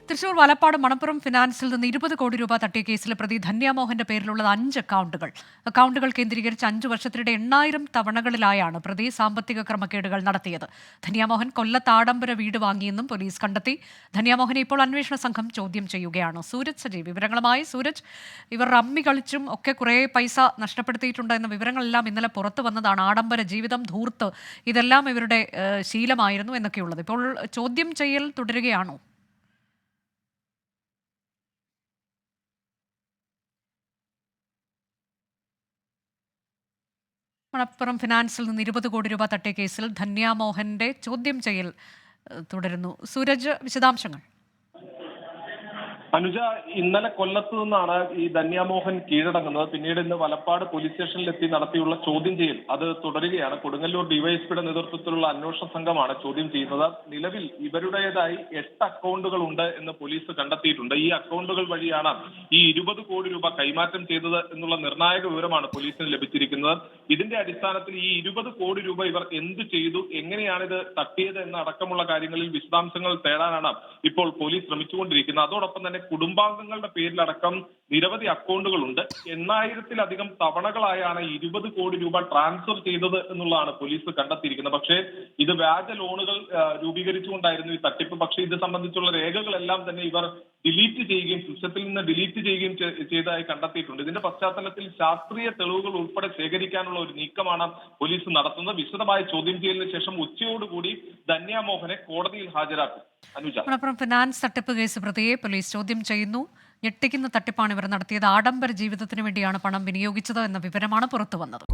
തൃശൂർ വലപ്പാട് മണപ്പുറം ഫിനാൻസിൽ നിന്ന് 20 കോടി രൂപ തട്ടിയ കേസിലെ പ്രതി ധന്യാമോഹന്റെ പേരിലുള്ളത് 5 അക്കൗണ്ടുകൾ കേന്ദ്രീകരിച്ച് 5 വർഷത്തിനിടെ 8000 തവണകളിലായാണ് പ്രതി സാമ്പത്തിക ക്രമക്കേടുകൾ നടത്തിയത്. ധന്യാമോഹൻ കൊല്ലത്ത് ആഡംബര വീട് വാങ്ങിയെന്നും പോലീസ് കണ്ടെത്തി. ധന്യാമോഹനെ ഇപ്പോൾ അന്വേഷണ സംഘം ചോദ്യം ചെയ്യുകയാണ്. സൂരജ് സജീവ് വിവരങ്ങളുമായി. സൂരജ്, ഇവർ റമ്മി കളിച്ചും ഒക്കെ കുറേ പൈസ നഷ്ടപ്പെടുത്തിയിട്ടുണ്ട് എന്ന വിവരങ്ങളെല്ലാം ഇന്നലെ പുറത്തു വന്നതാണ്. ആഡംബര ജീവിതം, ധൂർത്ത്, ഇതെല്ലാം ഇവരുടെ ശീലമായിരുന്നു എന്നൊക്കെയുള്ളത്. ഇപ്പോൾ ചോദ്യം ചെയ്യൽ തുടരുകയാണോ? മണപ്പുറം ഫിനാൻസിൽ നിന്ന് 20 കോടി രൂപ തട്ടിയ കേസിൽ ധന്യാമോഹന്റെ ചോദ്യം ചെയ്യൽ തുടരുന്നു. സൂരജ്, വിശദാംശങ്ങൾ. അനുജ, ഇന്നലെ കൊല്ലത്ത് നിന്നാണ് ഈ ധന്യാമോഹൻ കീഴടങ്ങുന്നത്. പിന്നീട് ഇന്ന് വലപ്പാട് പോലീസ് സ്റ്റേഷനിലെത്തി നടത്തിയുള്ള ചോദ്യം ചെയ്യൽ അത് തുടരുകയാണ്. കൊടുങ്ങല്ലൂർ ഡിവൈഎസ്പിയുടെ നേതൃത്വത്തിലുള്ള അന്വേഷണ സംഘമാണ് ചോദ്യം ചെയ്യുന്നത്. നിലവിൽ ഇവരുടേതായി 8 അക്കൗണ്ടുകൾ ഉണ്ട് എന്ന് പോലീസ് കണ്ടെത്തിയിട്ടുണ്ട്. ഈ അക്കൗണ്ടുകൾ വഴിയാണ് ഈ 20 കോടി രൂപ കൈമാറ്റം ചെയ്തത് എന്നുള്ള നിർണായക വിവരമാണ് പോലീസിന് ലഭിച്ചിരിക്കുന്നത്. ഇതിന്റെ അടിസ്ഥാനത്തിൽ ഈ 20 കോടി രൂപ ഇവർ എന്ത് ചെയ്തു, എങ്ങനെയാണ് ഇത് തട്ടിയത് എന്ന അടക്കമുള്ള കാര്യങ്ങളിൽ വിശദാംശങ്ങൾ തേടാനാണ് ഇപ്പോൾ പോലീസ് ശ്രമിച്ചുകൊണ്ടിരിക്കുന്നത്. അതോടൊപ്പം തന്നെ കുടുംബാംഗങ്ങളുടെ പേരിലടക്കം നിരവധി അക്കൗണ്ടുകളുണ്ട്. 8000-ലധികം തവണകളായാണ് 20 കോടി രൂപ ട്രാൻസ്ഫർ ചെയ്തത് എന്നുള്ളതാണ് പോലീസ് കണ്ടെത്തിയിരിക്കുന്നത്. പക്ഷേ ഇത് വ്യാജ ലോണുകൾ രൂപീകരിച്ചുകൊണ്ടായിരുന്നു ഈ തട്ടിപ്പ്. പക്ഷേ ഇത് സംബന്ധിച്ചുള്ള രേഖകളെല്ലാം തന്നെ ഇവർ ഡിലീറ്റ് ചെയ്യുകയും സിസ്റ്റത്തിൽ നിന്ന് ഡിലീറ്റ് ചെയ്യുകയും ചെയ്തതായി കണ്ടെത്തിയിട്ടുണ്ട്. ഇതിന്റെ പശ്ചാത്തലത്തിൽ ശാസ്ത്രീയ തെളിവുകൾ ഉൾപ്പെടെ ശേഖരിക്കാനുള്ള ഒരു നീക്കമാണ് പോലീസ് നടത്തുന്നത്. വിശദമായ ചോദ്യം ചെയ്യലിന് ശേഷം ഉച്ചയോടുകൂടി ധന്യാമോഹനെ കോടതിയിൽ ഹാജരാക്കും. മണപ്പുറം ഫിനാൻസ് തട്ടിപ്പ് കേസ് പ്രതിയെ പോലീസ് ചോദ്യം ചെയ്യുന്നു. ഞെട്ടിക്കുന്ന തട്ടിപ്പാണ് ഇവർ നടത്തിയത്. ആഡംബര ജീവിതത്തിന് വേണ്ടിയാണ് പണം വിനിയോഗിച്ചത് എന്ന വിവരമാണ് പുറത്തുവന്നത്.